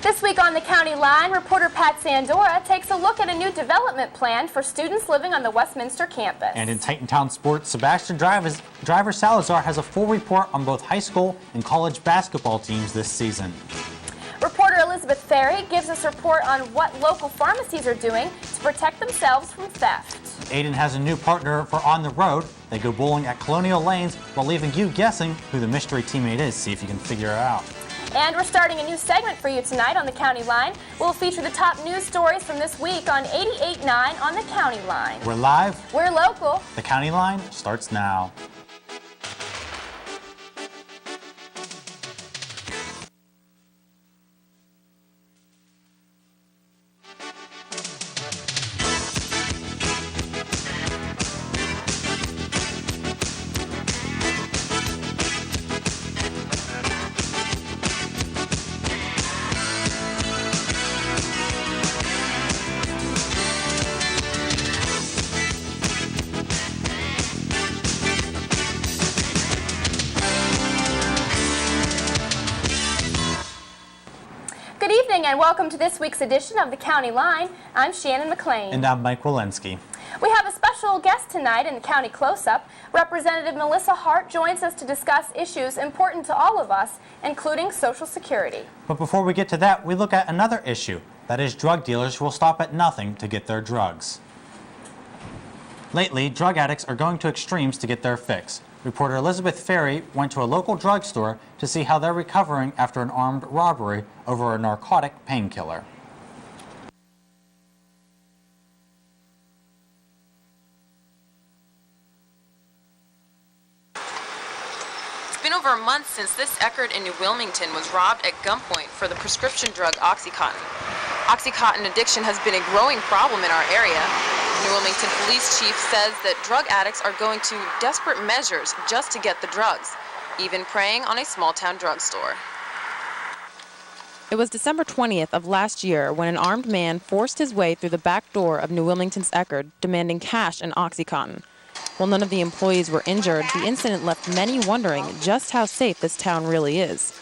This week on the County Line, reporter Pat Sandora takes a look at a new development plan for students living on the Westminster campus. And in Titantown sports, Sebastian Driver Salazar has a full report on both high school and college basketball teams this season. Reporter Elizabeth Ferry gives us a report on what local pharmacies are doing to protect themselves from theft. Aiden has a new partner for On the Road. They go bowling at Colonial Lanes while leaving you guessing who the mystery teammate is. See if you can figure it out. And we're starting a new segment for you tonight on the County Line. We'll feature the top news stories from this week on 88.9 on the County Line. We're live. We're local. The County Line starts now. Good evening and welcome to this week's edition of the County Line. I'm Shannon McLean. And I'm Mike Walensky. We have a special guest tonight in the County Close-Up. Representative Melissa Hart joins us to discuss issues important to all of us, including Social Security. But before we get to that, we look at another issue. That is drug dealers who will stop at nothing to get their drugs. Lately, drug addicts are going to extremes to get their fix. Reporter Elizabeth Ferry went to a local drugstore to see how they're recovering after an armed robbery over a narcotic painkiller. It's been over a month since this Eckerd in New Wilmington was robbed at gunpoint for the prescription drug Oxycontin. Oxycontin addiction has been a growing problem in our area. New Wilmington Police Chief says that drug addicts are going to desperate measures just to get the drugs, even preying on a small-town drugstore. It was December 20th of last year when an armed man forced his way through the back door of New Wilmington's Eckerd, demanding cash and Oxycontin. While none of the employees were injured, the incident left many wondering just how safe this town really is.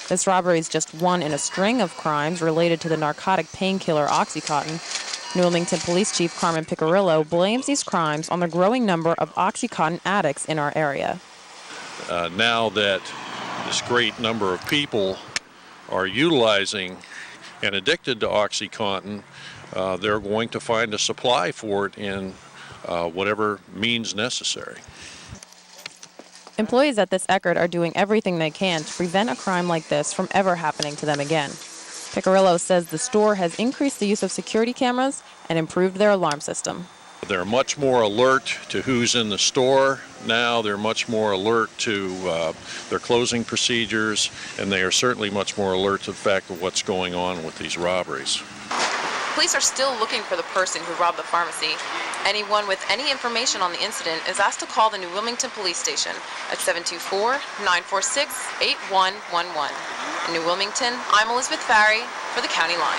This robbery is just one in a string of crimes related to the narcotic painkiller Oxycontin. New Wilmington Police Chief Carmen Picarillo blames these crimes on the growing number of Oxycontin addicts in our area. Now that this great number of people are utilizing and addicted to Oxycontin, they're going to find a supply for it in whatever means necessary. Employees at this Eckerd are doing everything they can to prevent a crime like this from ever happening to them again. Picarillo says the store has increased the use of security cameras and improved their alarm system. They're much more alert to who's in the store now. They're much more alert to their closing procedures, and they are certainly much more alert to the fact of what's going on with these robberies. Police are still looking for the person who robbed the pharmacy. Anyone with any information on the incident is asked to call the New Wilmington Police Station at 724-946-8111. In New Wilmington, I'm Elizabeth Ferry for the County Line.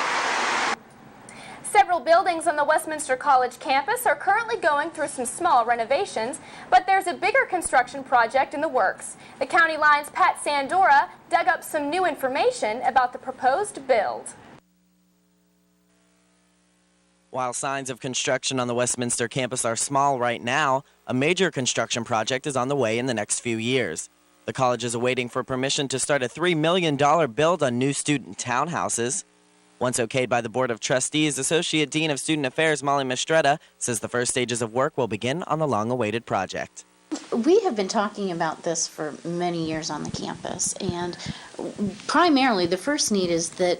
Several buildings on the Westminster College campus are currently going through some small renovations, but there's a bigger construction project in the works. The County Line's Pat Sandora dug up some new information about the proposed build. While signs of construction on the Westminster campus are small right now, a major construction project is on the way in the next few years. The college is awaiting for permission to start a $3 million build on new student townhouses. Once okayed by the Board of Trustees, Associate Dean of Student Affairs Molly Mistretta says the first stages of work will begin on the long-awaited project. We have been talking about this for many years on the campus, and primarily the first need is that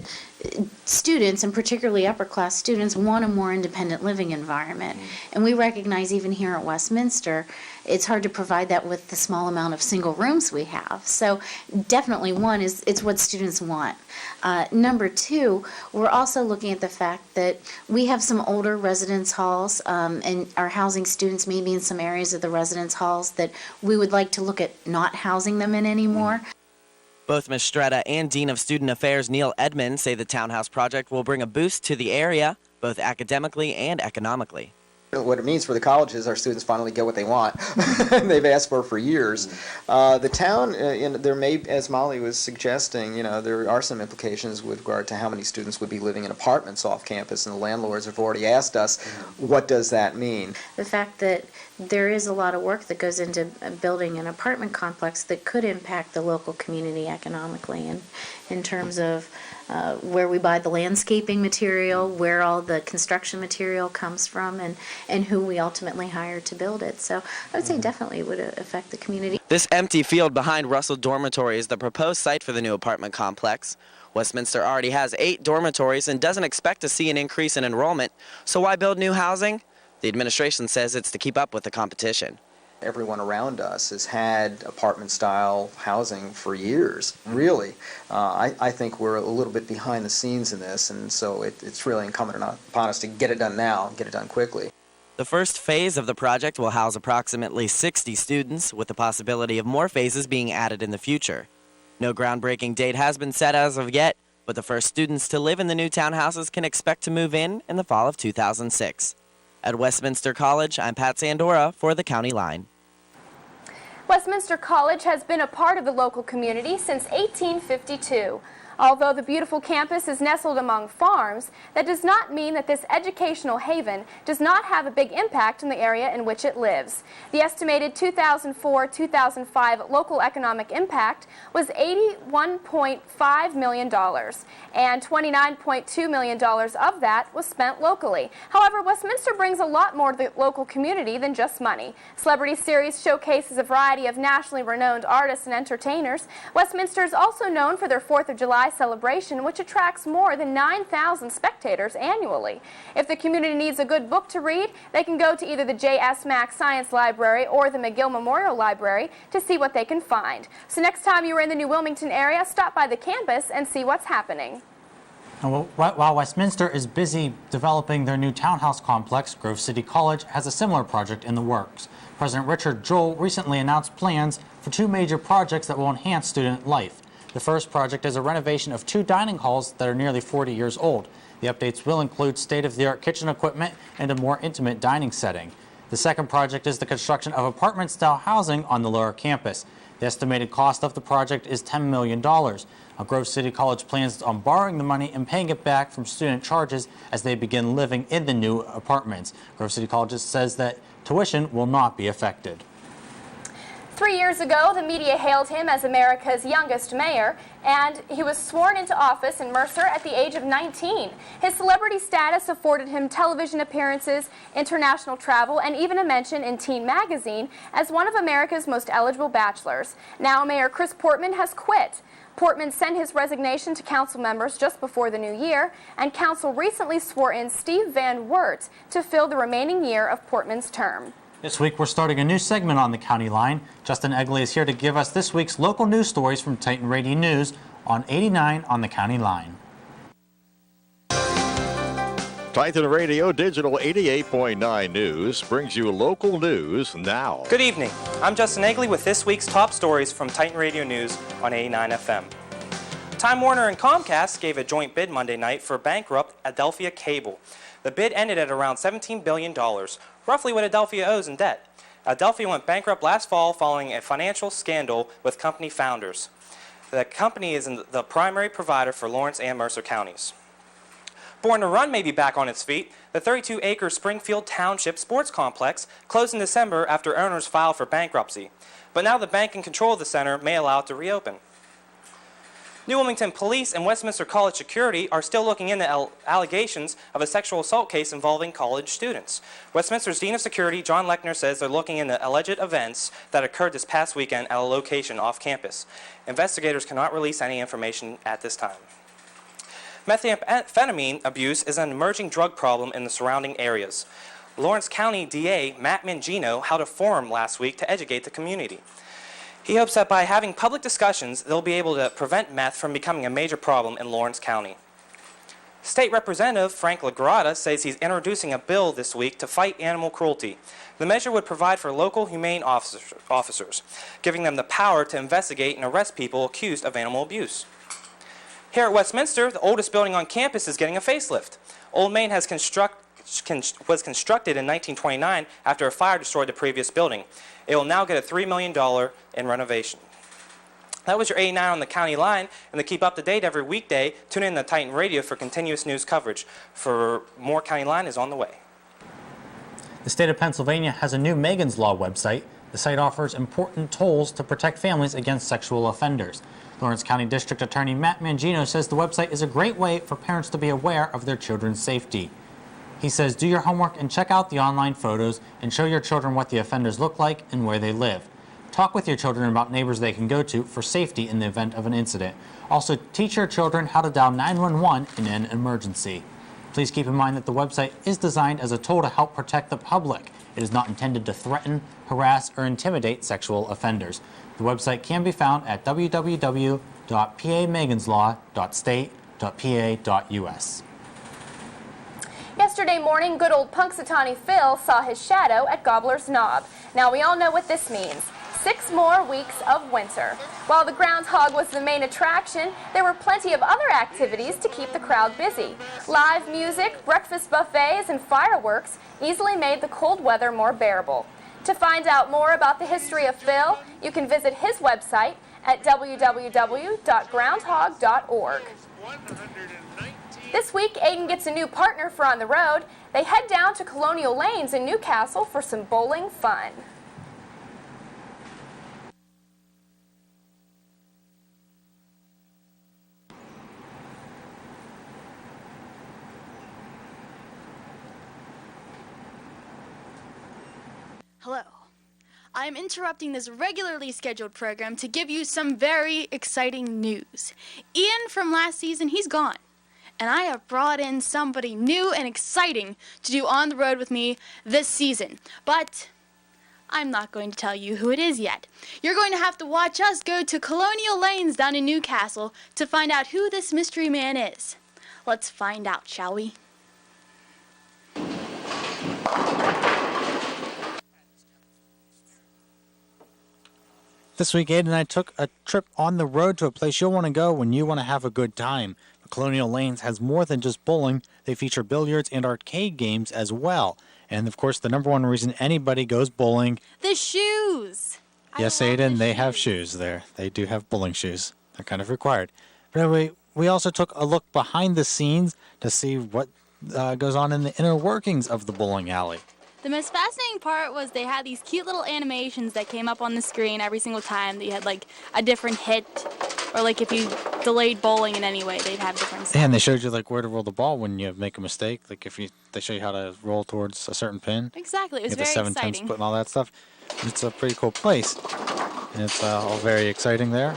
students, and particularly upper-class students, want a more independent living environment. And we recognize even here at Westminster, it's hard to provide that with the small amount of single rooms we have. So definitely one is it's what students want. Number two, we're also looking at the fact that we have some older residence halls and are housing students maybe in some areas of the residence halls that we would like to look at not housing them in anymore. Both Mistretta and Dean of Student Affairs Neil Edmond say the townhouse project will bring a boost to the area, both academically and economically. What it means for the college is our students finally get what they want. They've asked for years. The town, there may, as Molly was suggesting, there are some implications with regard to how many students would be living in apartments off campus, and the landlords have already asked us, what does that mean? The fact that there is a lot of work that goes into building an apartment complex that could impact the local community economically, and in terms of where we buy the landscaping material, where all the construction material comes from, and who we ultimately hire to build it. So I would say definitely it would affect the community. This empty field behind Russell Dormitory is the proposed site for the new apartment complex. Westminster already has 8 dormitories and doesn't expect to see an increase in enrollment. So why build new housing? The administration says it's to keep up with the competition. Everyone around us has had apartment-style housing for years, really. I think we're a little bit behind the scenes in this, and so it's really incumbent upon us to get it done now, get it done quickly. The first phase of the project will house approximately 60 students, with the possibility of more phases being added in the future. No groundbreaking date has been set as of yet, but the first students to live in the new townhouses can expect to move in the fall of 2006. At Westminster College, I'm Pat Sandora for the County Line. Westminster College has been a part of the local community since 1852. Although the beautiful campus is nestled among farms, that does not mean that this educational haven does not have a big impact in the area in which it lives. The estimated 2004-2005 local economic impact was $81.5 million, and $29.2 million of that was spent locally. However, Westminster brings a lot more to the local community than just money. Celebrity Series showcases a variety of nationally renowned artists and entertainers. Westminster is also known for their 4th of July celebration, which attracts more than 9,000 spectators annually. If the community needs a good book to read, they can go to either the J.S. Mack Science Library or the McGill Memorial Library to see what they can find. So next time you're in the New Wilmington area, stop by the campus and see what's happening. While Westminster is busy developing their new townhouse complex, Grove City College has a similar project in the works. President Richard Joel recently announced plans for 2 major projects that will enhance student life. The first project is a renovation of 2 dining halls that are nearly 40 years old. The updates will include state-of-the-art kitchen equipment and a more intimate dining setting. The second project is the construction of apartment-style housing on the lower campus. The estimated cost of the project is $10 million. Grove City College plans on borrowing the money and paying it back from student charges as they begin living in the new apartments. Grove City College says that tuition will not be affected. 3 years ago, the media hailed him as America's youngest mayor, and he was sworn into office in Mercer at the age of 19. His celebrity status afforded him television appearances, international travel, and even a mention in Teen magazine as one of America's most eligible bachelors. Now Mayor Chris Portman has quit. Portman sent his resignation to council members just before the new year, and council recently swore in Steve Van Wert to fill the remaining year of Portman's term. This week, we're starting a new segment on the County Line. Justin Egley is here to give us this week's local news stories from Titan Radio News on 89 on the County Line. Titan Radio Digital 88.9 News brings you local news now. Good evening. I'm Justin Egley with this week's top stories from Titan Radio News on 89 FM. Time Warner and Comcast gave a joint bid Monday night for bankrupt Adelphia Cable. The bid ended at around $17 billion, roughly what Adelphia owes in debt. Adelphia went bankrupt last fall following a financial scandal with company founders. The company is the primary provider for Lawrence and Mercer counties. Born to Run may be back on its feet. The 32-acre Springfield Township Sports Complex closed in December after owners filed for bankruptcy. But now the bank in control of the center may allow it to reopen. New Wilmington Police and Westminster College Security are still looking into allegations of a sexual assault case involving college students. Westminster's Dean of Security, John Lechner, says they're looking into alleged events that occurred this past weekend at a location off campus. Investigators cannot release any information at this time. Methamphetamine abuse is an emerging drug problem in the surrounding areas. Lawrence County DA Matt Mangino held a forum last week to educate the community. He hopes that by having public discussions, they'll be able to prevent meth from becoming a major problem in Lawrence County. State Representative Frank LaGrotta says he's introducing a bill this week to fight animal cruelty. The measure would provide for local humane officers, giving them the power to investigate and arrest people accused of animal abuse. Here at Westminster, the oldest building on campus is getting a facelift. Old Main has was constructed in 1929 after a fire destroyed the previous building. It will now get a $3 million in renovation. That was your 89 on the county line, and to keep up to date every weekday, tune in to Titan Radio for continuous news coverage. For more County Line is on the way. The state of Pennsylvania has a new Megan's Law website. The site offers important tools to protect families against sexual offenders. Lawrence County District Attorney Matt Mangino says the website is a great way for parents to be aware of their children's safety. He says do your homework and check out the online photos and show your children what the offenders look like and where they live. Talk with your children about neighbors they can go to for safety in the event of an incident. Also, teach your children how to dial 911 in an emergency. Please keep in mind that the website is designed as a tool to help protect the public. It is not intended to threaten, harass, or intimidate sexual offenders. The website can be found at www.pameganslaw.state.pa.us. Yesterday morning, good old Punxsutawney Phil saw his shadow at Gobbler's Knob. Now we all know what this means. 6 more weeks of winter. While the groundhog was the main attraction, there were plenty of other activities to keep the crowd busy. Live music, breakfast buffets, and fireworks easily made the cold weather more bearable. To find out more about the history of Phil, you can visit his website at www.groundhog.org. This week, Aiden gets a new partner for On the Road. They head down to Colonial Lanes in Newcastle for some bowling fun. Hello. I'm interrupting this regularly scheduled program to give you some very exciting news. Ian from last season, he's gone. And I have brought in somebody new and exciting to do On the Road with me this season. But I'm not going to tell you who it is yet. You're going to have to watch us go to Colonial Lanes down in Newcastle to find out who this mystery man is. Let's find out, shall we? This week, Aiden and I took a trip on the road to a place you'll want to go when you want to have a good time. Colonial Lanes has more than just bowling. They feature billiards and arcade games as well. And, of course, the number one reason anybody goes bowling... The shoes! Yes, Aiden, they have shoes there. They do have bowling shoes. They're kind of required. But anyway, we also took a look behind the scenes to see what goes on in the inner workings of the bowling alley. The most fascinating part was they had these cute little animations that came up on the screen every single time that you had like a different hit, or like if you delayed bowling in any way, they'd have different stuff. And they showed you like where to roll the ball when you make a mistake. Like if they show you how to roll towards a certain pin. Exactly, it was very exciting. The 7/10 split and all that stuff. It's a pretty cool place, and it's all very exciting there.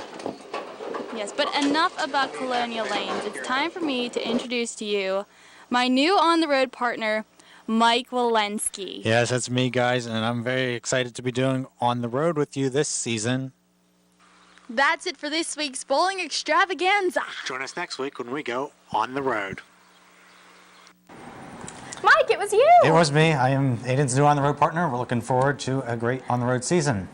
Yes, but enough about Colonial Lanes. It's time for me to introduce to you my new on-the-road partner, Mike Walensky. Yes, that's me, guys, and I'm very excited to be doing On the Road with you this season. That's it for this week's bowling extravaganza. Join us next week when we go On the Road. Mike, it was you. It was me. I am Aiden's new On the Road partner. We're looking forward to a great On the Road season.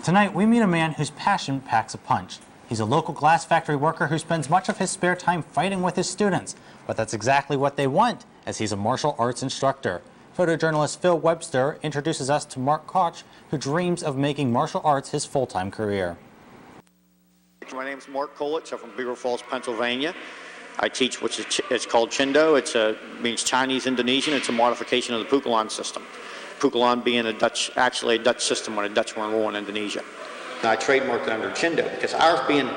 Tonight, we meet a man whose passion packs a punch. He's a local glass factory worker who spends much of his spare time fighting with his students. But that's exactly what they want, as he's a martial arts instructor. Photojournalist Phil Webster introduces us to Mark Koch, who dreams of making martial arts his full-time career. My name's Mark Kolich. I'm from Beaver Falls, Pennsylvania. I teach it's called Chindo. It means Chinese Indonesian. It's a modification of the Punxsutawney system. Punxsutawney being actually a Dutch system when the Dutch were in war in Indonesia. I trademarked it under Chindo because ours being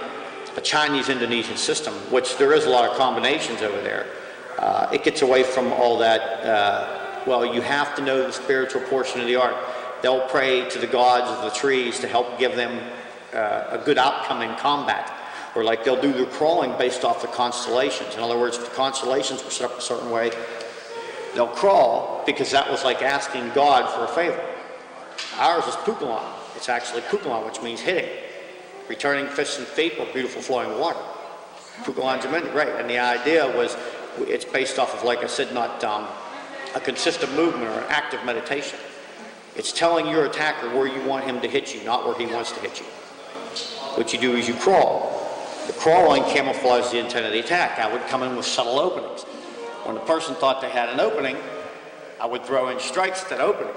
a Chinese Indonesian system, which there is a lot of combinations over there, it gets away from all that. Well, you have to know the spiritual portion of the art. They'll pray to the gods of the trees to help give them a good outcome in combat. Or like they'll do their crawling based off the constellations. In other words, if the constellations were set up a certain way, they'll crawl because that was like asking God for a favor. Ours is Punxsutawney. It's actually Punxsutawney, which means hitting. Returning fists and feet or beautiful flowing water. Punxsutawney, right. And the idea was, it's based off of, like I said, not a consistent movement or an active meditation. It's telling your attacker where you want him to hit you, not where he wants to hit you. What you do is you crawl. The crawling camouflages the intent of the attack. I would come in with subtle openings. When the person thought they had an opening, I would throw in strikes at that opening.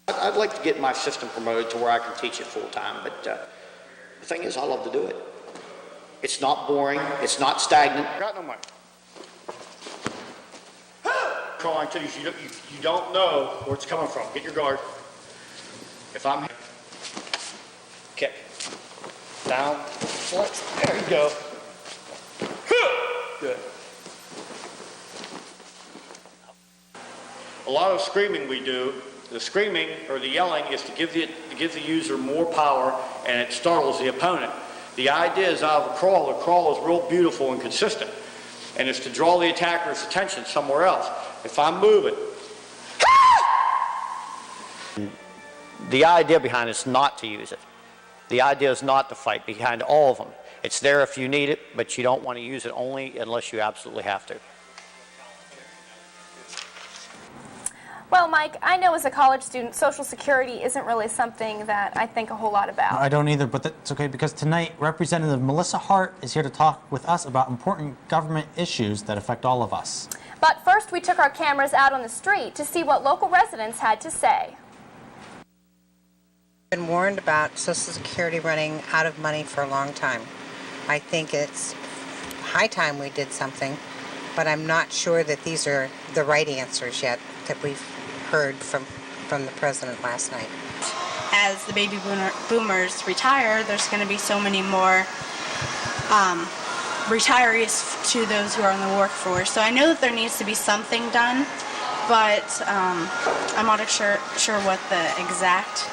I'd like to get my system promoted to where I can teach it full time, but the thing is, I love to do it. It's not boring, it's not stagnant. Got no money. Calling to these, you don't know where it's coming from. Get your guard. If I'm kick, down, flex, there you go. Good. A lot of screaming we do. The screaming or the yelling is to give the user more power, and it startles the opponent. The idea is out of a crawl. The crawl is real beautiful and consistent, and it's to draw the attacker's attention somewhere else. If I'm moving, the idea behind it is not to use it. The idea is not to fight behind all of them. It's there if you need it, but you don't want to use it only unless you absolutely have to. Well, Mike, I know as a college student, Social Security isn't really something that I think a whole lot about. I don't either, but that's okay because tonight Representative Melissa Hart is here to talk with us about important government issues that affect all of us. But first, we took our cameras out on the street to see what local residents had to say. I've been warned about Social Security running out of money for a long time. I think it's high time we did something, but I'm not sure that these are the right answers yet that we've heard from the president last night. As the baby boomers retire, there's going to be so many more retirees to those who are in the workforce. So I know that there needs to be something done, but I'm not sure what the exact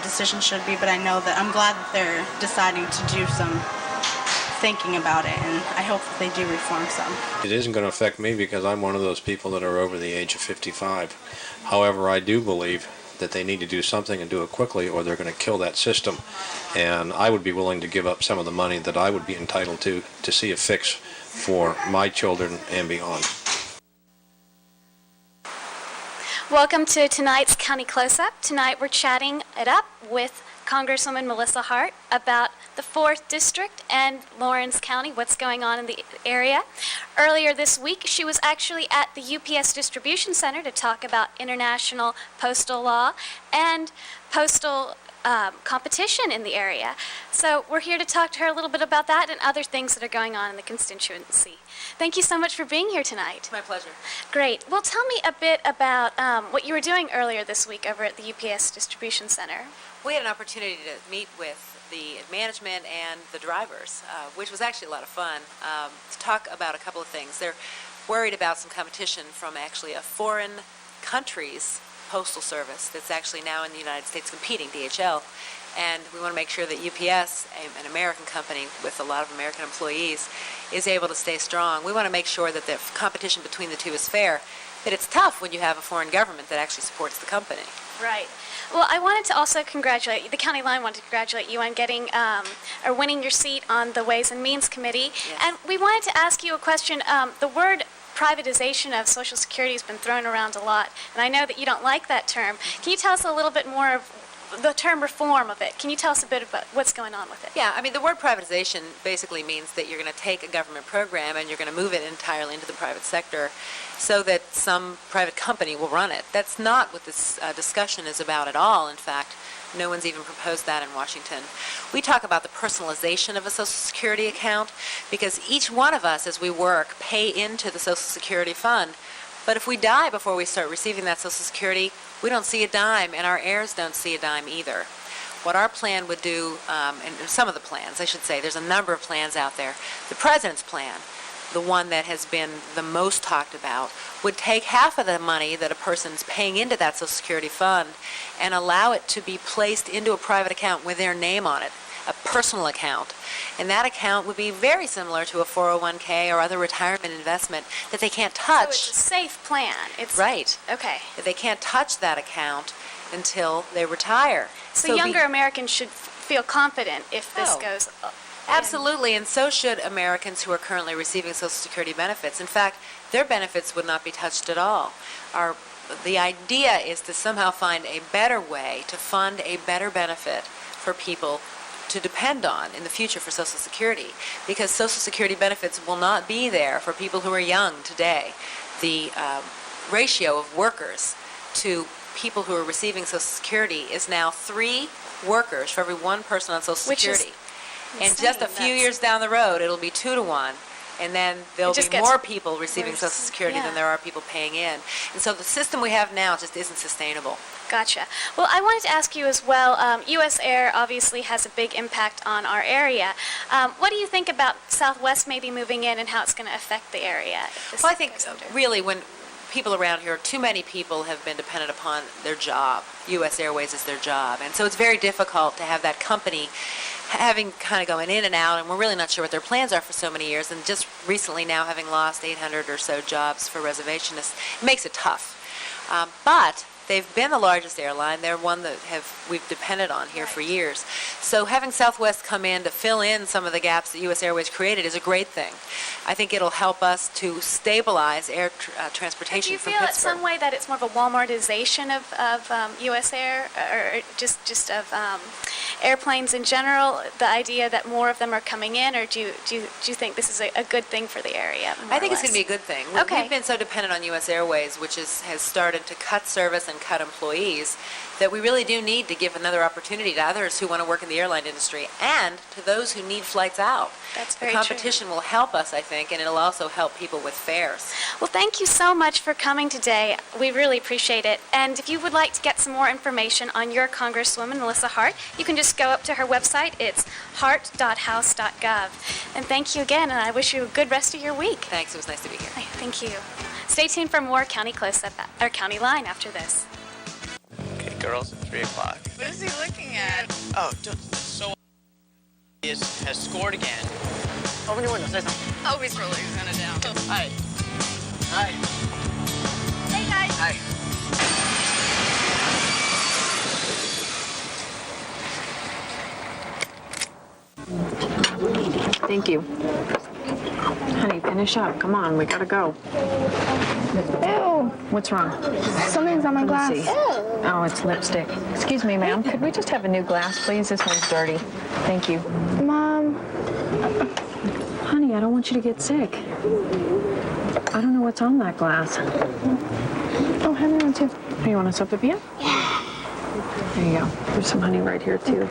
decision should be, but I know that I'm glad that they're deciding to do some thinking about it, and I hope that they do reform some. It isn't going to affect me because I'm one of those people that are over the age of 55. However, I do believe that they need to do something and do it quickly or they're going to kill that system. And I would be willing to give up some of the money that I would be entitled to see a fix for my children and beyond. Welcome to tonight's County Close-Up. Tonight we're chatting it up with Congresswoman Melissa Hart about the 4th District and Lawrence County, what's going on in the area. Earlier this week, she was actually at the UPS Distribution Center to talk about international postal law and postal competition in the area. So we're here to talk to her a little bit about that and other things that are going on in the constituency. Thank you so much for being here tonight. My pleasure. Great. Well, tell me a bit about what you were doing earlier this week over at the UPS Distribution Center. We had an opportunity to meet with the management and the drivers, which was actually a lot of fun, to talk about a couple of things. They're worried about some competition from actually a foreign country's postal service that's actually now in the United States competing, DHL, and we want to make sure that UPS, an American company with a lot of American employees, is able to stay strong. We want to make sure that the competition between the two is fair, but it's tough when you have a foreign government that actually supports the company. Right. Well, I wanted to also congratulate you, the county line wanted to congratulate you on getting or winning your seat on the Ways and Means Committee. Yes. And we wanted to ask you a question. The word privatization of Social Security has been thrown around a lot, and I know that you don't like that term. Can you tell us a little bit more of the term reform of it? Can you tell us a bit about what's going on with it? Yeah, I mean, the word privatization basically means that you're going to take a government program and you're going to move it entirely into the private sector so that some private company will run it. That's not what this discussion is about at all. In fact, no one's even proposed that in Washington. We talk about the personalization of a Social Security account because each one of us, as we work, pay into the Social Security fund. But if we die before we start receiving that Social Security, we don't see a dime, and our heirs don't see a dime either. What our plan would do, and some of the plans, I should say, there's a number of plans out there. The President's plan, the one that has been the most talked about, would take half of the money that a person's paying into that Social Security fund and allow it to be placed into a private account with their name on it, a personal account. And that account would be very similar to a 401k or other retirement investment that they can't touch. So it's a safe plan. It's right. Okay. They can't touch that account until they retire. So younger Americans should feel confident if this goes up. Absolutely, and so should Americans who are currently receiving Social Security benefits. In fact, their benefits would not be touched at all. The idea is to somehow find a better way to fund a better benefit for people to depend on in the future for Social Security, because Social Security benefits will not be there for people who are young today. The ratio of workers to people who are receiving Social Security is now 3 workers for every 1 person on Social Security. And just a few years down the road, it'll be 2 to 1. And then there'll be more people receiving Social Security than there are people paying in. And so the system we have now just isn't sustainable. Gotcha. Well, I wanted to ask you as well, U.S. Air obviously has a big impact on our area. What do you think about Southwest maybe moving in and how it's going to affect the area? Well, I think really when people around here, too many people have been dependent upon their job. U.S. Airways is their job. And so it's very difficult to have that company having kind of going in and out, and we're really not sure what their plans are for so many years, and just recently now having lost 800 or so jobs for reservationists, it makes it tough. But they've been the largest airline. They're one that we've depended on here for years. So having Southwest come in to fill in some of the gaps that U.S. Airways created is a great thing. I think it'll help us to stabilize air transportation from Pittsburgh. Do you feel in some way that it's more of a Walmartization of U.S. Air, or just of airplanes in general, the idea that more of them are coming in, or do you think this is a good thing for the area? I think it's going to be a good thing. Okay. We've been so dependent on U.S. Airways, which has started to cut service and cut employees, that we really do need to give another opportunity to others who want to work in the airline industry and to those who need flights out. That's very true. The competition will help us, I think, and it'll also help people with fares. Well, thank you so much for coming today. We really appreciate it. And if you would like to get some more information on your Congresswoman, Melissa Hart, you can just go up to her website. It's hart.house.gov. And thank you again, and I wish you a good rest of your week. Thanks. It was nice to be here. Thank you. Stay tuned for more County Close-Up, or County Line after this. Okay, girls, 3 o'clock. What is he looking at? Oh, so has scored again. Open your window, say something. Oh, he's really gonna down. Hi. Hi. Hey, guys. Hi. Thank you. Honey, finish up. Come on, we gotta go. Ew. What's wrong? Something's on my glass. See. Oh, it's lipstick. Excuse me, ma'am. Could we just have a new glass, please? This one's dirty. Thank you. Mom. Honey, I don't want you to get sick. I don't know what's on that glass. Oh, have me one too. You want a soda beer? Yeah. There you go. There's some honey right here, too.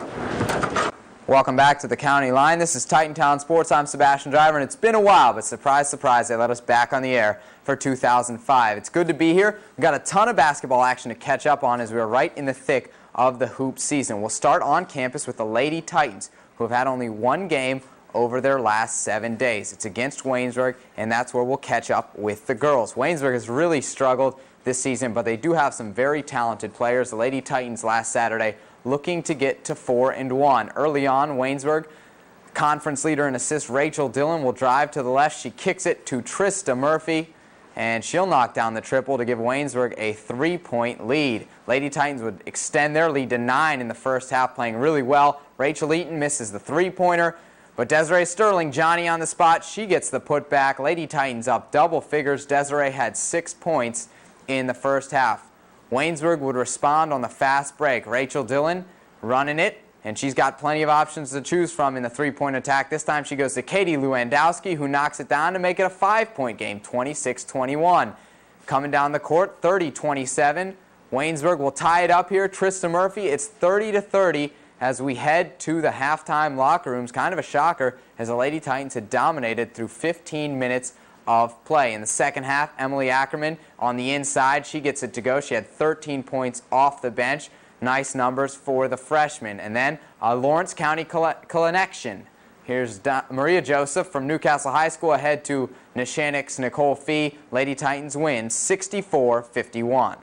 Welcome back to the County Line. This is Titantown Sports. I'm Sebastian Driver, and it's been a while, but surprise, surprise, they let us back on the air for 2005. It's good to be here. We've got a ton of basketball action to catch up on as we're right in the thick of the hoop season. We'll start on campus with the Lady Titans, who have had only 1 game over their last 7 days. It's against Waynesburg, and that's where we'll catch up with the girls. Waynesburg has really struggled this season, but they do have some very talented players. The Lady Titans last Saturday looking to get to 4-1. Early on, Waynesburg, conference leader in assists Rachel Dillon, will drive to the left. She kicks it to Trista Murphy, and she'll knock down the triple to give Waynesburg a 3-point lead. Lady Titans would extend their lead to 9 in the first half, playing really well. Rachel Eaton misses the 3-pointer, but Desiree Sterling, Johnny on the spot, she gets the putback. Lady Titans up double figures. Desiree had 6 points in the first half. Waynesburg would respond on the fast break. Rachel Dillon running it, and she's got plenty of options to choose from in the 3-point attack. This time she goes to Katie Lewandowski, who knocks it down to make it a 5-point game, 26-21. Coming down the court, 30-27. Waynesburg will tie it up here. Trista Murphy, it's 30-30 as we head to the halftime locker rooms. Kind of a shocker, as the Lady Titans had dominated through 15 minutes of play. In the second half, Emily Ackerman on the inside. She gets it to go. She had 13 points off the bench. Nice numbers for the freshman. And then a Lawrence County connection. Here's Maria Joseph from Newcastle High School ahead to Neshannock's Nicole Fee. Lady Titans win 64-51.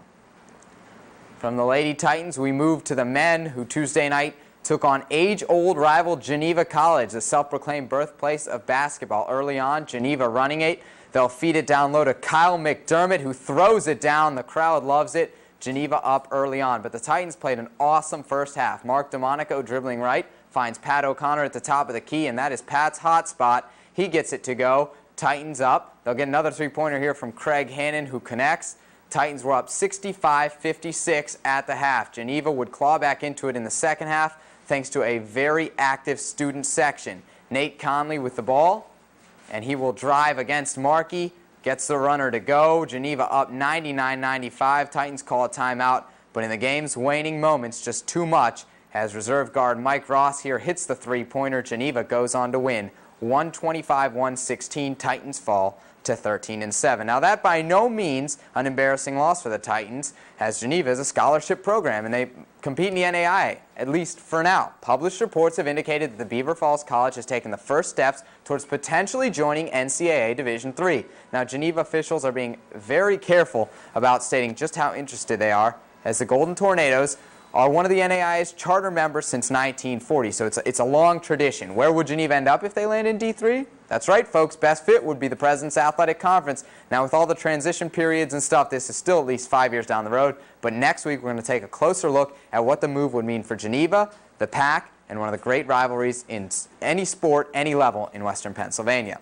From the Lady Titans, we move to the men, who Tuesday night took on age-old rival Geneva College, the self-proclaimed birthplace of basketball. Early on, Geneva running it. They'll feed it down low to Kyle McDermott, who throws it down. The crowd loves it. Geneva up early on. But the Titans played an awesome first half. Mark DeMonico dribbling right, finds Pat O'Connor at the top of the key, and that is Pat's hot spot. He gets it to go. Titans up. They'll get another 3-pointer here from Craig Hannon, who connects. Titans were up 65-56 at the half. Geneva would claw back into it in the second half. thanks to a very active student section. Nate Conley with the ball, and he will drive against Markey, gets the runner to go. Geneva up 99-95. Titans call a timeout, but in the game's waning moments, just too much, as reserve guard Mike Ross here hits the three-pointer. Geneva goes on to win 125-116. Titans fall to 13-7. Now that by no means an embarrassing loss for the Titans, as Geneva is a scholarship program and they compete in the NAIA, at least for now. Published reports have indicated that the Beaver Falls College has taken the first steps towards potentially joining NCAA Division III. Now Geneva officials are being very careful about stating just how interested they are, as the Golden Tornadoes are one of the NAIA's charter members since 1940, so it's a long tradition. Where would Geneva end up if they land in D3? That's right, folks. Best fit would be the President's Athletic Conference. Now, with all the transition periods and stuff, this is still at least 5 years down the road. But next week, we're going to take a closer look at what the move would mean for Geneva, the PAC, and one of the great rivalries in any sport, any level in Western Pennsylvania.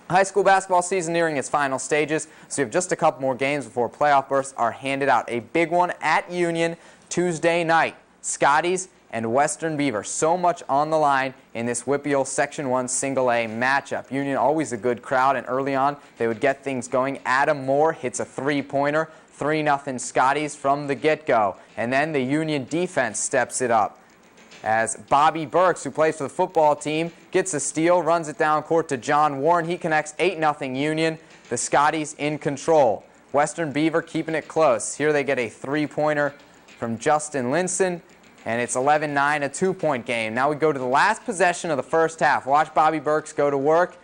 High school basketball season nearing its final stages, so we have just a couple more games before playoff berths are handed out. A big one at Union Tuesday night. Scotties and Western Beaver. So much on the line in this Whippeal Section 1 Single A matchup. Union always a good crowd, and early on they would get things going. Adam Moore hits a three-pointer, 3-0 Scotties from the get-go. And then the Union defense steps it up, as Bobby Burks, who plays for the football team, gets a steal, runs it down court to John Warren. He connects 8-0 Union. The Scotties in control. Western Beaver keeping it close. Here they get a three-pointer from Justin Linson, and it's 11-9, a two-point game. Now we go to the last possession of the first half. Watch Bobby Burks go to work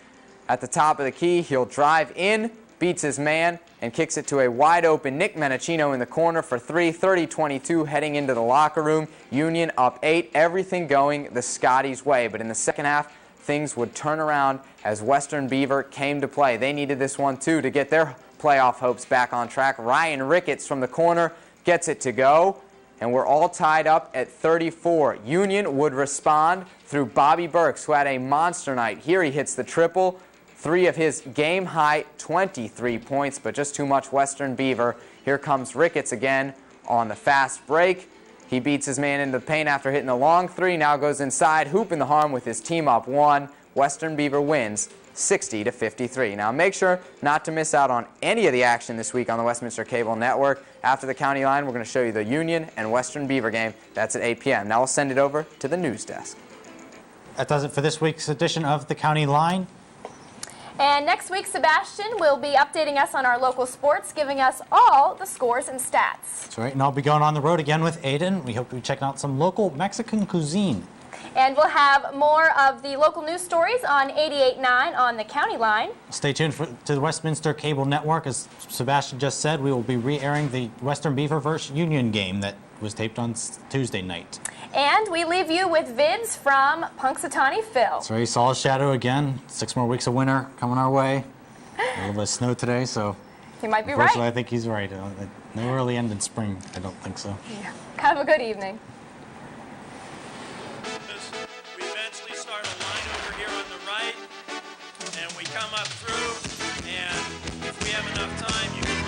at the top of the key. He'll drive in, beats his man, and kicks it to a wide-open Nick Menachino in the corner for three, 30-22, heading into the locker room. Union up 8, everything going the Scotties' way. But in the second half, things would turn around as Western Beaver came to play. They needed this one, too, to get their playoff hopes back on track. Ryan Ricketts from the corner gets it to go, and we're all tied up at 34. Union would respond through Bobby Burks, who had a monster night. Here he hits the triple, 3 of his game-high 23 points, but just too much Western Beaver. Here comes Ricketts again on the fast break. He beats his man into the paint after hitting a long 3, now goes inside, hooping the harm with his team up 1. Western Beaver wins 60-53. Now make sure not to miss out on any of the action this week on the Westminster Cable Network. After the county line, we're going to show you the Union and Western Beaver game. That's at 8 p.m. Now we'll send it over to the news desk. That does it for this week's edition of the County Line. And next week, Sebastian will be updating us on our local sports, giving us all the scores and stats. That's right, and I'll be going on the road again with Aiden. We hope to be checking out some local Mexican cuisine. And we'll have more of the local news stories on 88.9 on the County Line. Stay tuned to the Westminster Cable Network. As Sebastian just said, we will be re-airing the Western Beaver vs. Union game that was taped on Tuesday night. And we leave you with vids from Punxsutawney Phil. So you saw a shadow again. 6 more weeks of winter coming our way. A little bit of snow today, so You might be unfortunately, right. I think he's right. No early end in spring, I don't think so. Yeah. Have a good evening. We eventually start a line over here on the right, and we come up through, and if we have enough time, you can